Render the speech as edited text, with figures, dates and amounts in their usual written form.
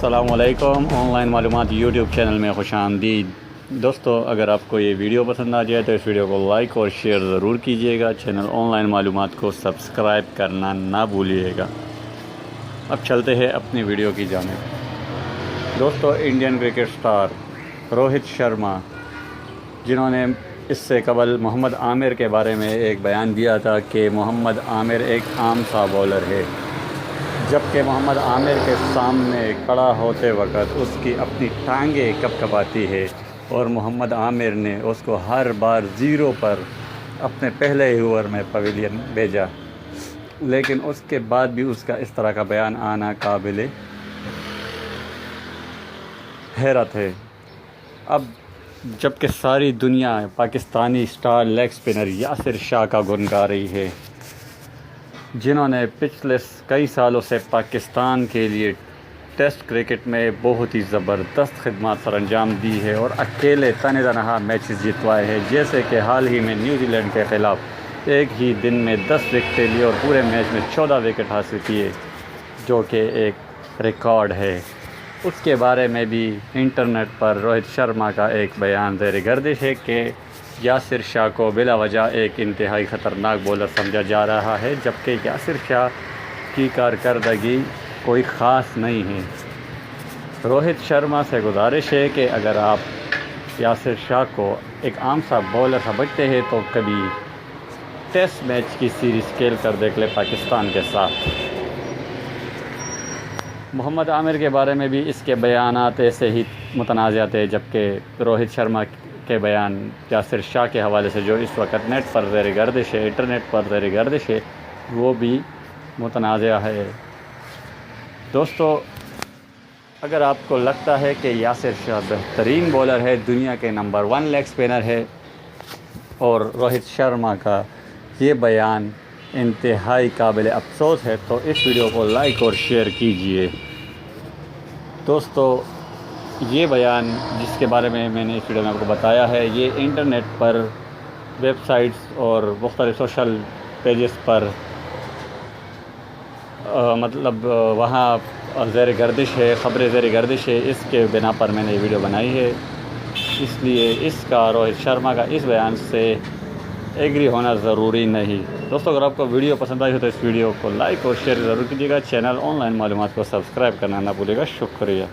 السلام علیکم، on line معلومات یوٹیوب چینل میں خوش آمدید۔ دوستو، اگر آپ کو یہ ویڈیو پسند آ جائے تو اس ویڈیو کو لائک اور شیئر ضرور کیجیے گا۔ چینل آن لائن معلومات کو سبسکرائب کرنا نہ بھولیے گا۔ اب چلتے ہیں اپنی ویڈیو کی جانب۔ دوستو، Indian cricket star Rohit Sharma, جنہوں نے اس سے قبل محمد عامر کے بارے میں ایک بیان دیا تھا کہ محمد عامر ایک عام سا بولر ہے، جبکہ محمد عامر کے سامنے کھڑا ہوتے وقت اس کی اپنی ٹانگیں کپکپاتی ہے اور محمد عامر نے اس کو ہر بار زیرو پر اپنے پہلے ہی اوور میں پویلین بھیجا، لیکن اس کے بعد بھی اس کا اس طرح کا بیان آنا قابل حیرت ہے۔ اب جبکہ ساری دنیا پاکستانی star leg spinner Yasir Shah کا گن گا رہی ہے، جنہوں نے پچھلے کئی سالوں سے پاکستان کے لیے ٹیسٹ کرکٹ میں بہت ہی زبردست خدمات سر انجام دی ہے اور اکیلے تنہا میچز جتوائے ہیں، جیسے کہ حال ہی میں نیوزی لینڈ کے خلاف ایک ہی دن میں 10 وکٹیں لی اور پورے میچ میں 14 وکٹ حاصل کیے، جو کہ ایک ریکارڈ ہے۔ اس کے بارے میں بھی انٹرنیٹ پر روہت شرما کا ایک بیان زیر گردش ہے کہ یاسر شاہ کو بلا وجہ ایک انتہائی خطرناک بولر سمجھا جا رہا ہے، جبکہ یاسر شاہ کی کارکردگی کوئی خاص نہیں ہے۔ روہت شرما سے گزارش ہے کہ اگر آپ یاسر شاہ کو ایک عام سا بولر سمجھتے ہیں تو کبھی ٹیسٹ میچ کی سیریز کھیل کر دیکھ لیں پاکستان کے ساتھ۔ محمد عامر کے بارے میں بھی اس کے بیانات ایسے ہی متنازع تھے، جبکہ روہت شرما کے بیان یاسر شاہ کے حوالے سے جو اس وقت نیٹ پر زیر گردش ہے، انٹرنیٹ پر زیر گردش ہے، وہ بھی متنازع ہے۔ دوستو، اگر آپ کو لگتا ہے کہ یاسر شاہ بہترین بولر ہے، دنیا کے نمبر 1 لیگ اسپنر ہے، اور روہت شرما کا یہ بیان انتہائی قابل افسوس ہے، تو اس ویڈیو کو لائک اور شیئر کیجیے۔ دوستو، یہ بیان جس کے بارے میں نے اس ویڈیو میں آپ کو بتایا ہے، یہ انٹرنیٹ پر ویب سائٹس اور مختلف سوشل پیجز پر وہاں زیر گردش ہے، خبریں زیر گردش ہے، اس کے بنا پر میں نے یہ ویڈیو بنائی ہے۔ اس لیے اس کا روہت شرما کا اس بیان سے ایگری ہونا ضروری نہیں۔ دوستو، اگر آپ کو ویڈیو پسند آئی ہو تو اس ویڈیو کو لائک اور شیئر ضرور کیجیے گا۔ چینل آن لائن معلومات کو سبسکرائب کرنا نہ بھولیے گا۔ شکریہ۔